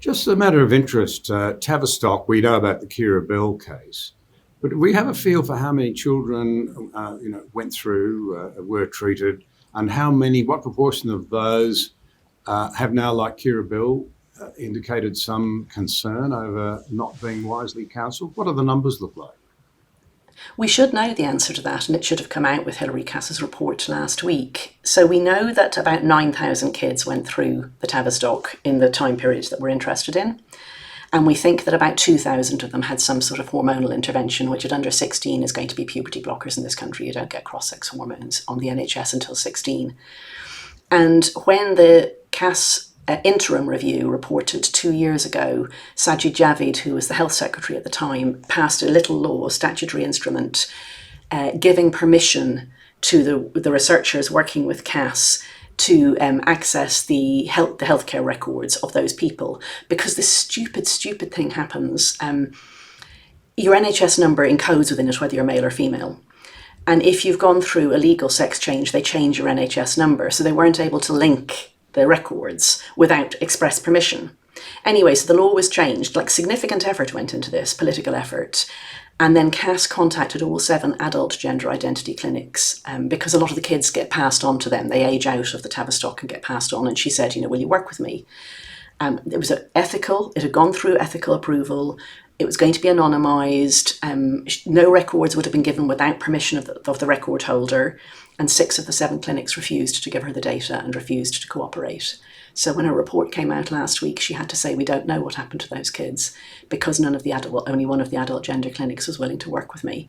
Just a matter of interest, Tavistock, we know about the Kira Bell case, but do we have a feel for how many children, went through, were treated, and what proportion of those have now, like Kira Bell, indicated some concern over not being wisely counselled? What do the numbers look like? We should know the answer to that, and it should have come out with Hilary Cass's report last week. So we know that about 9,000 kids went through the Tavistock in the time period that we're interested in. And we think that about 2,000 of them had some sort of hormonal intervention, which at under 16 is going to be puberty blockers in this country. You don't get cross-sex hormones on the NHS until 16. And when the Cass interim review reported 2 years ago, Sajid Javid, who was the health secretary at the time, passed a little law, statutory instrument, giving permission to the researchers working with Cass to access the healthcare records of those people, because this stupid thing happens. Your NHS number encodes within it whether you're male or female. And if you've gone through a legal sex change, they change your NHS number. So they weren't able to link the records without express permission. Anyway, so the law was changed, like significant effort went into this, political effort. And then Cass contacted all 7 adult gender identity clinics because a lot of the kids get passed on to them. They age out of the Tavistock and get passed on. And she said, will you work with me? It was ethical. It had gone through ethical approval. It was going to be anonymised. No records would have been given without permission of the record holder. And 6 of the 7 clinics refused to give her the data and refused to cooperate. So when her report came out last week, she had to say, we don't know what happened to those kids because only one of the adult gender clinics was willing to work with me.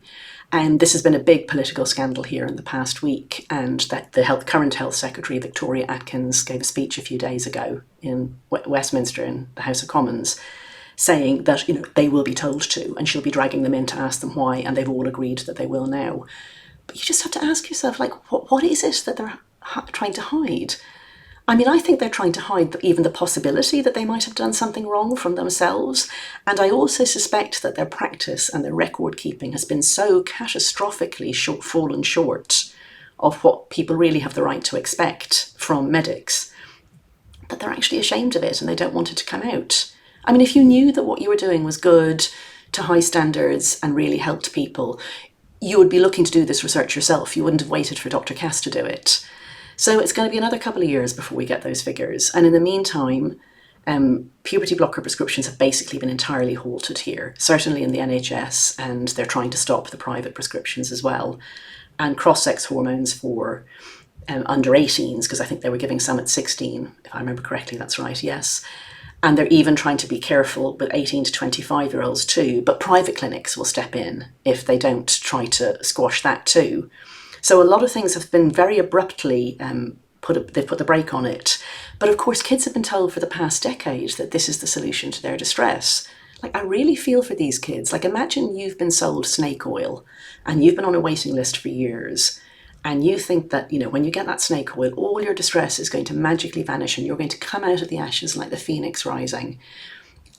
And this has been a big political scandal here in the past week. And that the current Health Secretary, Victoria Atkins, gave a speech a few days ago in Westminster in the House of Commons, saying that they will be told to, and she'll be dragging them in to ask them why, and they've all agreed that they will now. But you just have to ask yourself, what is it that they're trying to hide? I mean, I think they're trying to hide even the possibility that they might have done something wrong from themselves. And I also suspect that their practice and their record keeping has been so catastrophically fallen short of what people really have the right to expect from medics that they're actually ashamed of it and they don't want it to come out. I mean, if you knew that what you were doing was good, to high standards and really helped people, you would be looking to do this research yourself. You wouldn't have waited for Dr. Cass to do it. So it's going to be another couple of years before we get those figures. And in the meantime, puberty blocker prescriptions have basically been entirely halted here, certainly in the NHS, and they're trying to stop the private prescriptions as well. And cross-sex hormones for under 18s, because I think they were giving some at 16, if I remember correctly, that's right, yes. And they're even trying to be careful with 18 to 25-year-olds too, but private clinics will step in if they don't try to squash that too. So a lot of things have been very abruptly they've put the brake on it. But of course, kids have been told for the past decade that this is the solution to their distress. I really feel for these kids. Imagine you've been sold snake oil and you've been on a waiting list for years. And you think that, when you get that snake oil, all your distress is going to magically vanish and you're going to come out of the ashes like the phoenix rising.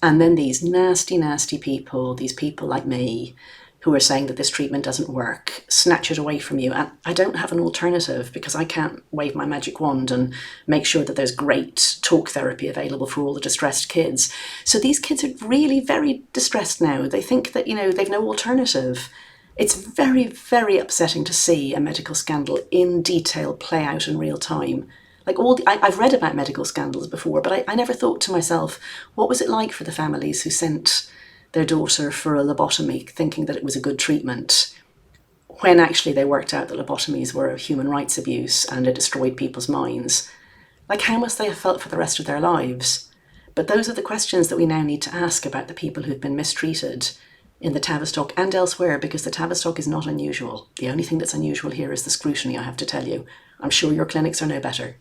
And then these nasty, nasty people, these people like me, who are saying that this treatment doesn't work, snatch it away from you. And I don't have an alternative because I can't wave my magic wand and make sure that there's great talk therapy available for all the distressed kids. So these kids are really very distressed now. They think that, they've no alternative. It's very, very upsetting to see a medical scandal in detail play out in real time. I've read about medical scandals before, but I never thought to myself, what was it like for the families who sent their daughter for a lobotomy thinking that it was a good treatment, when actually they worked out that lobotomies were a human rights abuse and it destroyed people's minds? How must they have felt for the rest of their lives? But those are the questions that we now need to ask about the people who've been mistreated in the Tavistock and elsewhere, because the Tavistock is not unusual. The only thing that's unusual here is the scrutiny, I have to tell you. I'm sure your clinics are no better.